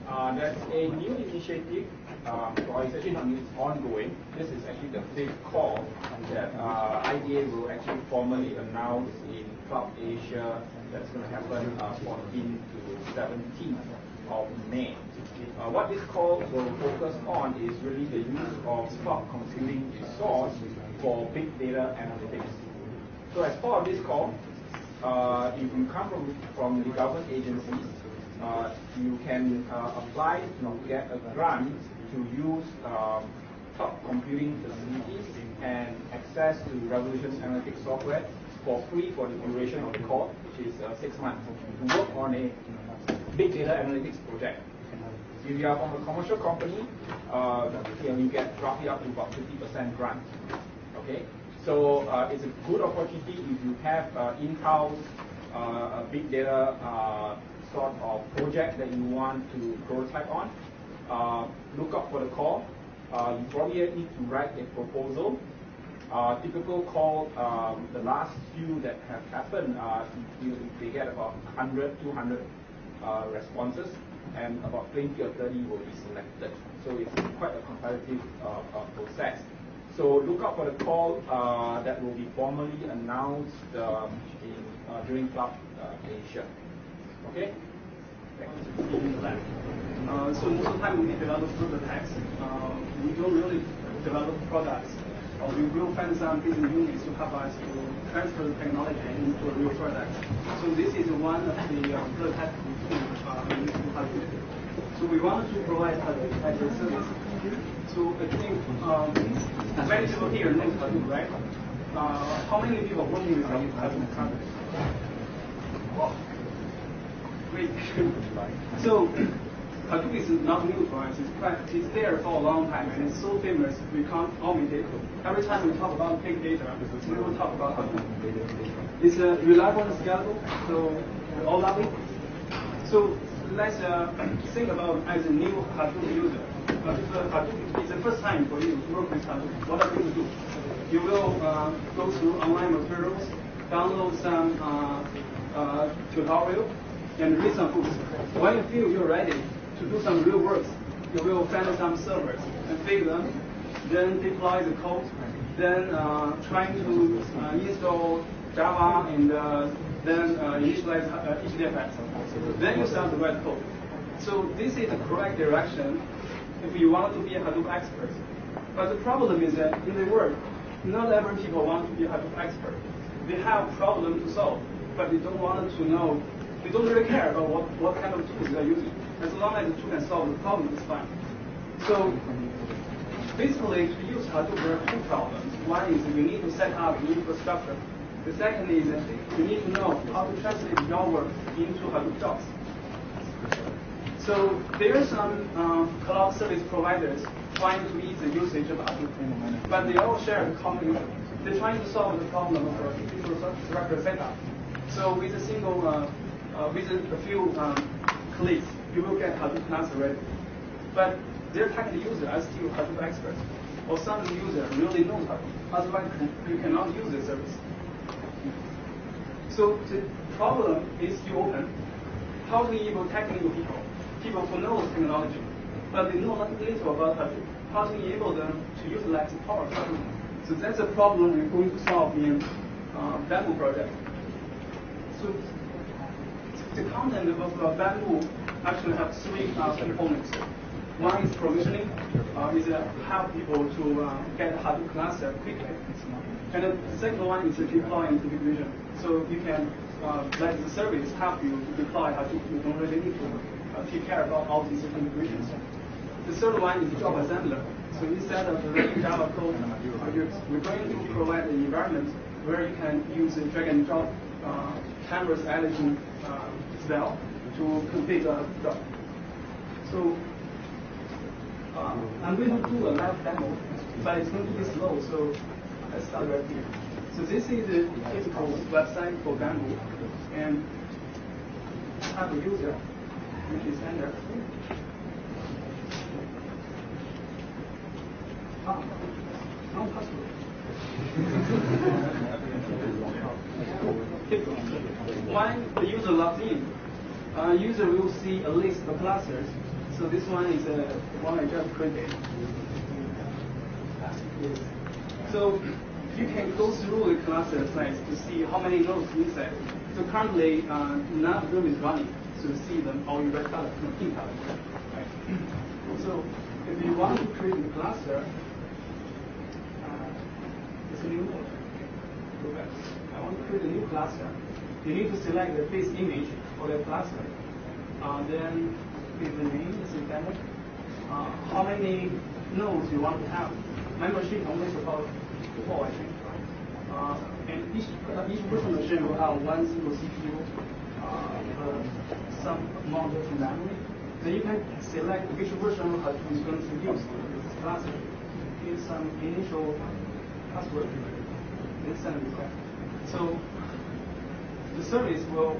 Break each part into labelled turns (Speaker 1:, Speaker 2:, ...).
Speaker 1: That's a new initiative, or it's actually not new, it's ongoing. This is actually the fifth call that IDA will actually formally announce in Cloud Asia. That's going to happen 14th to 17th of May. What this call will focus on is really the use of cloud computing resource for big data analytics. So as part of this call, if you come from the government agencies, you can apply to get a grant to use cloud computing facilities and access to Revolution Analytics software for free for the duration of the call, which is 6 months, to work on a big data analytics project. If you are from a commercial company, you get roughly up to about 50% grant. Okay, so it's a good opportunity if you have in-house a big data sort of project that you want to prototype on. Look up for the call. You probably need to write a proposal. Typical call, the last few that have happened, they get about 100, 200 responses, and about 20 or 30 will be selected. So it's quite a competitive process. So look out for the call that will be formally announced during Cloud Asia. Okay?
Speaker 2: So most of the time we develop prototypes. We don't really develop products. We will find some business units to help us to transfer the technology into a real product. So this is one of the prototypes we do in Hadoop. So we wanted to provide Hadoop as a service. So I think many people here know Hadoop, right? How many people working with Hadoop currently? Great. So Hadoop is not new to us. It's there for a long time, and it's so famous we can't omit it. Every time we talk about big data, we will talk about Hadoop. It's reliable and scalable, so we all love it. So let's think about as a new Hadoop user. If Hadoop is the first time for you to work with Hadoop, what are you going to do? You will go through online materials, download some tutorial, and read some books. When you feel you're ready to do some real work, you will find some servers and fix them, then deploy the code, then trying to install Java and then initialize HDFS. Then you start to write code. So this is the correct direction if you want to be a Hadoop expert. But the problem is that in the world, not every people want to be a Hadoop expert. They have problems to solve, but they don't want to know. They don't really care about what kind of tools they're using. As long as the tool can solve the problem, it's fine. So basically, to use Hadoop, there are two problems. One is you need to set up the infrastructure. The second is you need to know how to translate your work into Hadoop jobs. So there are some cloud service providers trying to ease the usage of Hadoop, but they all share a common issue. They're trying to solve the problem of infrastructure setup. So with a single, with a few clicks, you will get Hadoop class ready. But their technical users are still Hadoop experts, or some user really knows Hadoop. Otherwise, you cannot use the service. So the problem is still open. How to enable technical people who know technology, but they know little about Hadoop? How to enable them to utilize the power of Hadoop? So that's a problem we're going to solve in Bamboo project. So the content of Bamboo actually have three components. One is provisioning, is help people to get Hadoop cluster quickly. And the second one is deploy and configuration. So you can let the service help you to deploy Hadoop. You don't really need to take care about all these configurations. The third one is job assembler. So instead of writing Java code, we're going to provide an environment where you can use a drag and drop canvas editing style to complete the job. So I'm going to do a live demo, but it's going to be slow, so let's start right here. So this is a typical website for Bamboo, and I have a user, which is Ender. No password. When the user logs in, user will see a list of clusters. So this one is the one I just created. So you can go through the cluster size to see how many nodes inside. So currently, none of them is running. So you see them all in red color, no pink color. Right? So if you want to create a cluster, it's a new node. Go back. I want to create a new cluster. You need to select the base image for the cluster. Then give the name, this is better. How many nodes you want to have? My machine only supports 4, I think. And each virtual machine will have one single CPU, some amount of memory. Then you can select which version of Hadoop is going to use this cluster. Give some initial password, then send a request. So the service will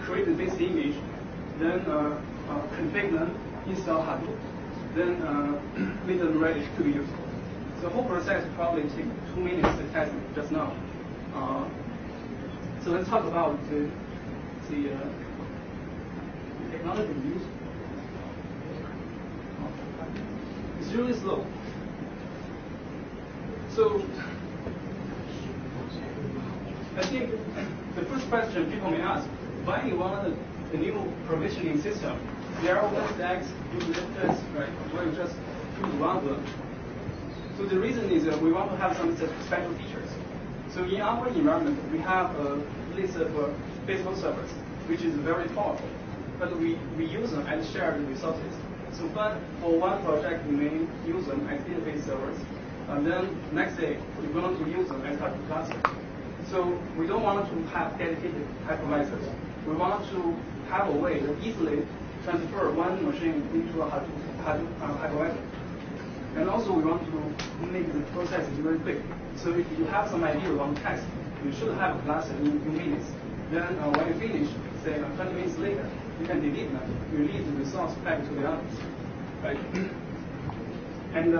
Speaker 2: create the base image, then configure them, install Hadoop, then make them ready to be used. The whole process probably take 2 minutes to test just now. So let's talk about the technology used. It's really slow. So I think the first question people may ask, why you want a new provisioning system? There are OpenStack, Kubernetes, right? Why you just choose one of them? So the reason is that we want to have some special features. So in our environment, we have a list of physical servers, which is very powerful, but we use them as shared resources. So but for one project, we may use them as database servers, and then next day, we're going to use them as Hadoop cluster. So we don't want to have dedicated hypervisors. We want to have a way to easily transfer one machine into a Hadoop hypervisor. And also we want to make the process very quick. So if you have some idea you want to test, you should have a cluster in a few minutes. Then when you finish, say 20 minutes later, you can delete them, release the resource back to the others. Right? And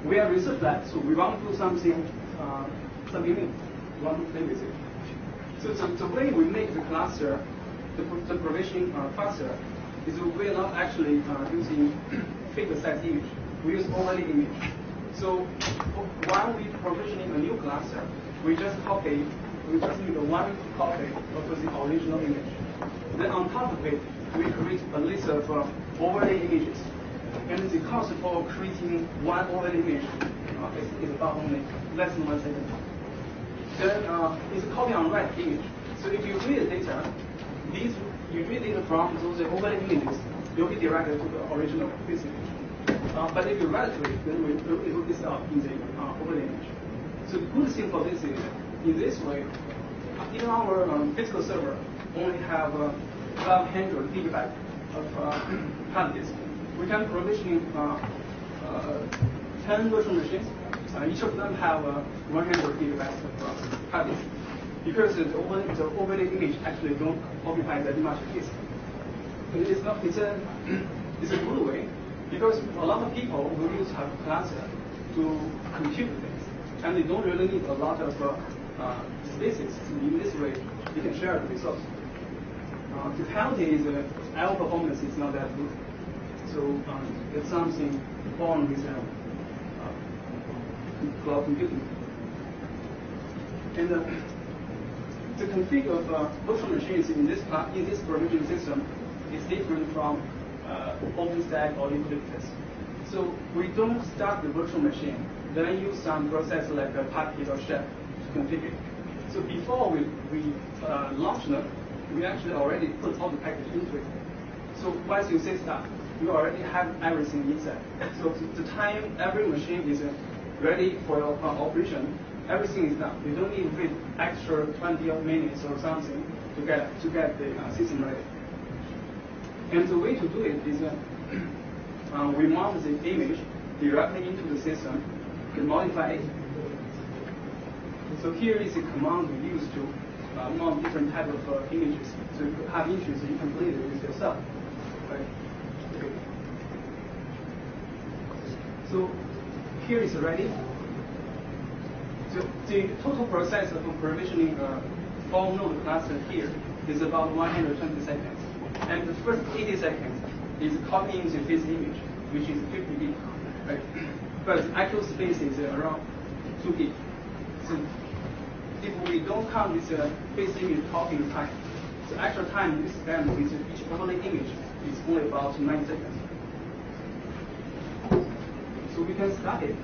Speaker 2: we are research lab, so we want to do something unique. We want to play with it. So the way we make the cluster, the provisioning faster, is we are not actually using figure size image. We use overlay image. So while we provisioning a new cluster, we just need one copy of the original image. Then on top of it, we create a list of overlay images. And the cost for creating one overlay image is about only less than 1 second. Then it's a copy on write image. So if you read the data, you read data from those overlay images, you'll be directed to the original base image. But if you write to it, then it will be stored in the overlay image. So the good thing for this is, in this way, even our physical server only have 500 gigabytes of hard disk. We can provision 10 virtual machines. Each of them have 100 gigabytes of hard disk. Because the overlay image actually don't occupy that much disk. It's a good way, because a lot of people will use Hadoop cluster to compute things, and they don't really need a lot of spaces. In this way, you can share the resource. The penalty is I/O performance is not that good, so it's something born with cloud computing. And the config of virtual machines in this provisioning system is different from OpenStack or Kubernetes. So we don't start the virtual machine, then use some process like a Puppet or Chef to configure. So before we launch them, we actually already put all the package into it. So once you say start, you already have everything inside. So the time every machine is ready for your operation, everything is done. You don't need to wait extra 20 minutes or something to get the system ready. And the way to do it is we mount the image directly into the system and modify it. So here is a command we use to mount different type of images. So you have images, you can play it with yourself. Right? Okay. So here is ready. So the total process of provisioning 4 node cluster here is about 120 seconds. And the first 80 seconds is copying the face image, which is 50 gig. Right? But the actual space is around 2 gig. So if we don't count this face image copying time, the actual time we spend with each overlay image is only about 9 seconds. So we can start it.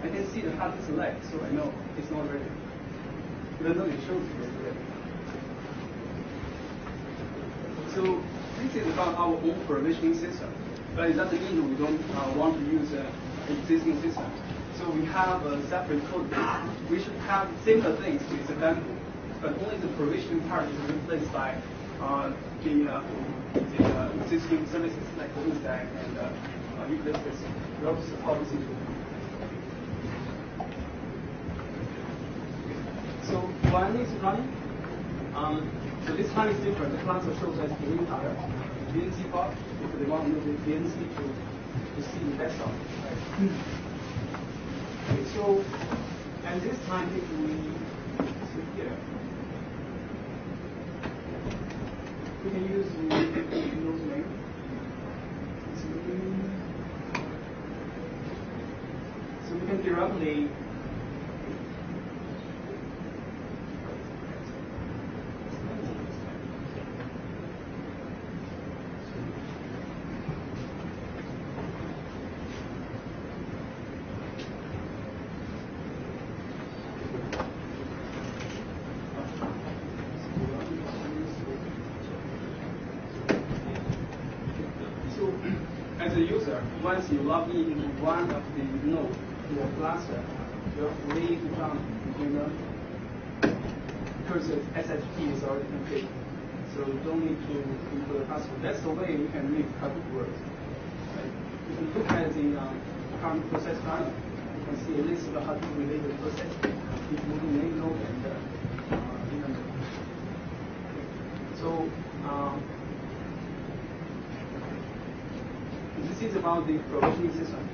Speaker 2: I can see the hard disk lag, so I know it's not ready. Even though it shows it's ready. So this is about our own provisioning system, but it doesn't mean we don't want to use an existing system. So we have a separate code base, which have similar things with the Bamboo, but only the provisioning part is replaced by the existing services like OpenStack and Eclipse. We also support this into. So when it's running, so this time is different. The cluster shows as the entire DNC part because they want to know the DNC to see the desktop. Right? Okay, so and this time if we see here, we can use the Windows name. So we can directly once you log in into one of the nodes in your cluster, you're free to jump between them because the SHP is already configured. So you don't need to input a password. That's the way we can make Hadoop work. Right? If you look at the current process panel, you can see a list of Hadoop related processes, including main node and even node. So this is about the provisioning system.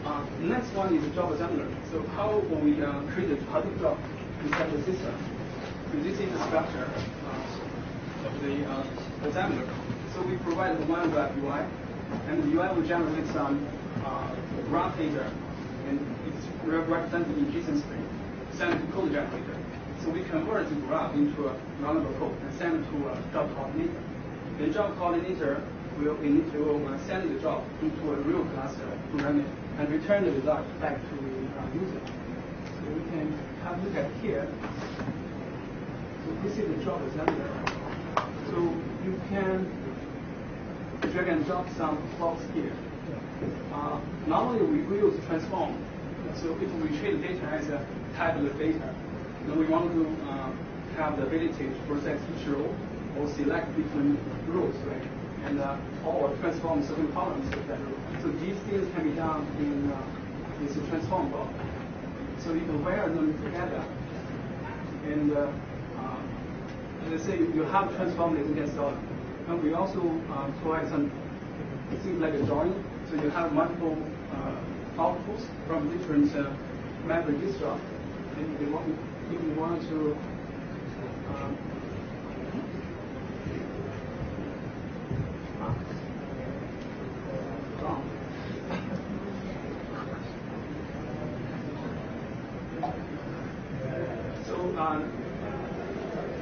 Speaker 2: The next one is the job assembler. So how will we create a Hadoop job inside the system? So this is the structure of the assembler. So we provide the one web UI, and the UI will generate some graph data, and it's represented in JSON string, sent to code generator. So we convert the graph into a runnable code and send it to a job coordinator. The job coordinator will send the job into a real cluster to run it and return the result back to the user. So we can have a look at here. So this is the job assembler. So you can drag and drop some blocks here. Normally we use transform. So if we treat data as a tabular data, then we want to have the ability to process each row or select between rows, right? And or transform certain columns of that row. So these things can be done in this transform block. So you can wire them together. And let's say you have transformed it against all. And we also provide some things like a join. So you have multiple outputs from different memory distro. And if you want to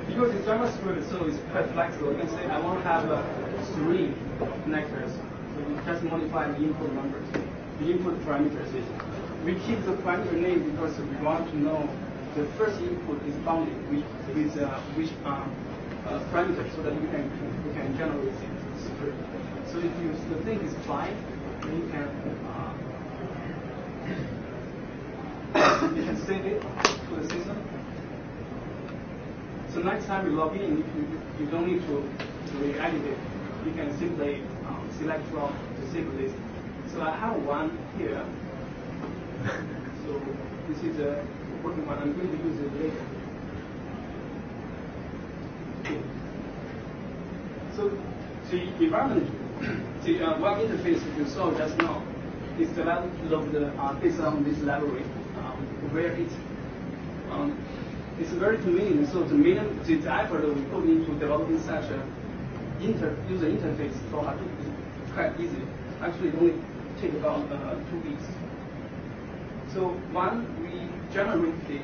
Speaker 2: because it's JavaScript, so it's quite flexible. You can say I want to have 3 connectors. So you just modify the input numbers, the input parameters. We keep the parameter name because we want to know the first input is bounded with which parameter, so that we can generate the script. So if the thing is fine, then you can save it to the system. So next time you log in, you don't need to re-edit it. You can simply select from the saved list. So I have one here. So this is a working one. I'm going to use it later. Okay. So the environment the web interface you saw just now is developed based on this library, where it's very convenient. So the effort we put into developing such a user interface for Hadoop is quite easy. Actually, it only takes about 2 weeks. So when we generate the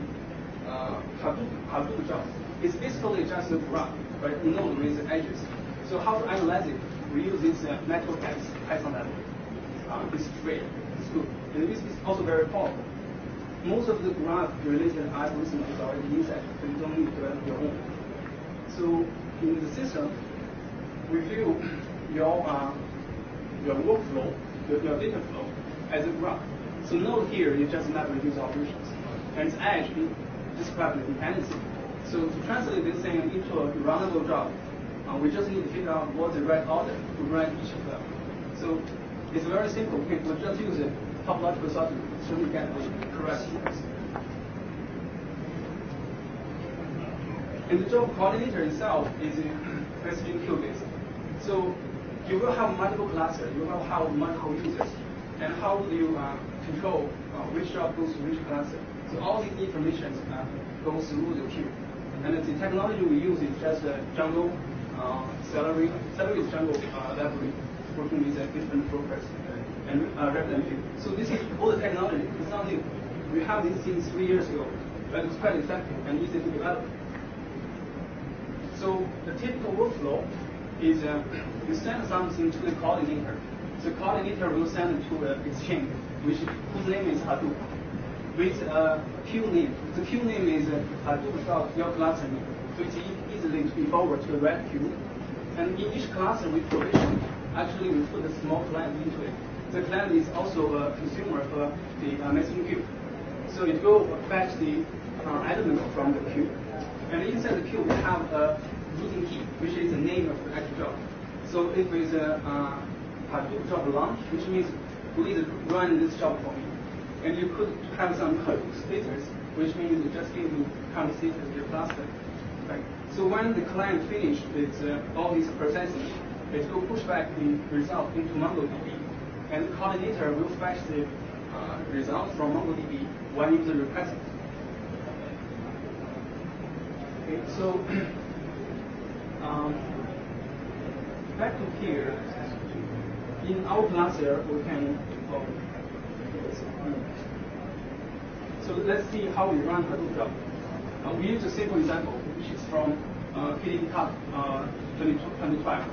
Speaker 2: Hadoop job, it's basically just a graph, right? Node with edges. So how to analyze it? We use this NetworkX Python library. It's great, it's good, and this is also very powerful. Most of the graph-related algorithm is already inside, so you don't need to develop your own. So in the system, we view your workflow, your data flow as a graph. So node here, you just map reduce operations, and its edge describe the dependency. So to translate this thing into a runnable job, we just need to figure out what's the right order to run each of them. So it's very simple. We just use a topological sorting so we get the correct sequence. And the job coordinator itself is a messaging queue based. So you will have multiple clusters, you will have multiple users, and how do you control which job goes to which cluster? So all these information goes through the queue. And the technology we use is just Django, Celery. Celery is Django library working with different brokers and RabbitMQ. So this is all the technology. It's not new. We have this since 3 years ago, but it's quite effective and easy to develop. So the typical workflow is you send something to the coordinator. The coordinator will send it to an exchange, whose name is Hadoop, with a queue name. The queue name is Hadoop.your cluster name. So it's easily to be forwarded to the right queue. And in each cluster we provision, actually we put a small client into it. The client is also a consumer of the messaging queue. So it will fetch the element from the queue. And inside the queue we have a routing key, which is the name of the actual job. So if it's a Hadoop job launch, which means please run this job for me. And you could have some Hadoop status, which means you just give me current status of your cluster. Right? So when the client finishes with all this processing, it will push back the result into MongoDB, and the coordinator will fetch the result from MongoDB when user requests it. Okay, so back to here. In our cluster, we can. So let's see how we run Hadoop job. We use a simple example, which is from KDB Cup 2012.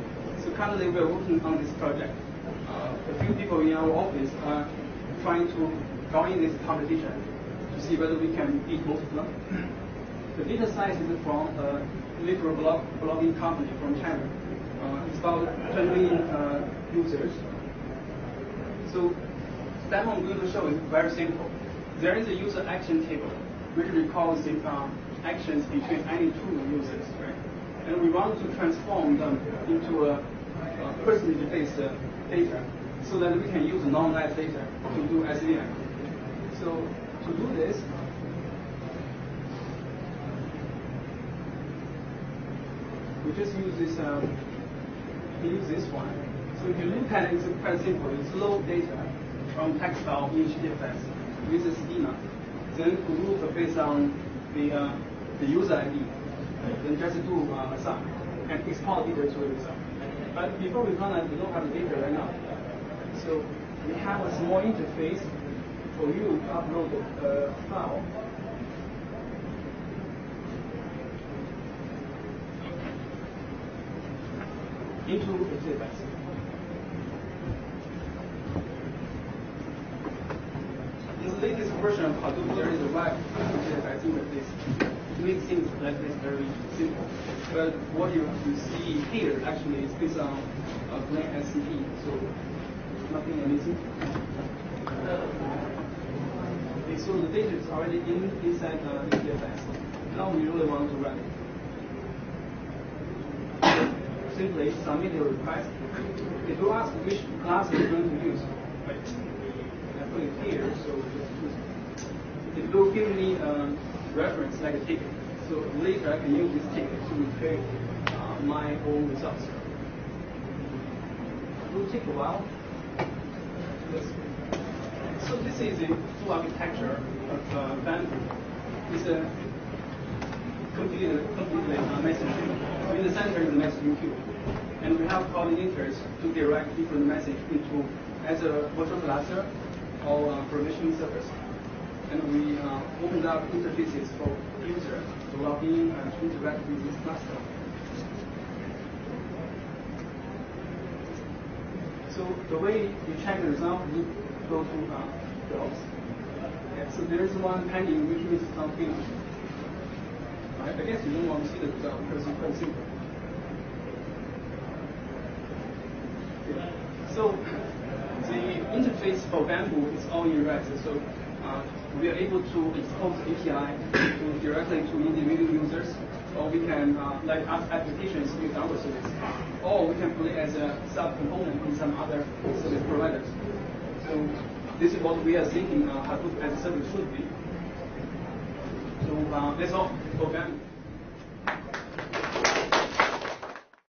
Speaker 2: So currently we are working on this project. A few people in our office are trying to join this competition to see whether we can beat most of them. The data size is from a little blogging company from China. It's about 20 million users. So the demo I'm going to show is very simple. There is a user action table which records the actions between any two users, right? And we want to transform them into a percentage-based data so that we can use normalized data to do SVM. So to do this, we just use this one. So if you look at it, it's quite simple. It's load data from text file in HDFS with a schema, then group based on the user ID, then just do a sum and export data to the result. But before we run that, we don't have the data right now. So we have a small interface for you to upload the file. Into HDFS. In the latest version of Hadoop, there is a web HDFS interface. It makes things like this very simple. But what you see here actually is based on a plain SCP, so nothing amazing. Okay, so the data is already inside the HDFS. Now we really want to run it. Simply submit your request. It will ask which class you're going to use. Right? I put it here, so just choose it. It will give me a reference like a ticket. So later I can use this ticket to retrieve my own results.
Speaker 1: will take a while.
Speaker 2: Yes. So this is the full architecture of Bamboo. It's a completely messaging. In the center is the messaging queue. And we have coordinators to direct different message into either virtual cluster or provisioning service. And we opened up interfaces for users to log in and to interact with this cluster. So the way you check the result, you go to jobs. Yeah, so there is one pending which is not finished. I guess you don't want to see the result because it's quite simple. Yeah. So the interface for Bamboo is all in REST. So we are able to expose API directly to individual users, or we can let applications use our service, or we can put it as a sub-component in some other service providers. So this is what we are thinking Hadoop as a service should be. So that's all for Bamboo.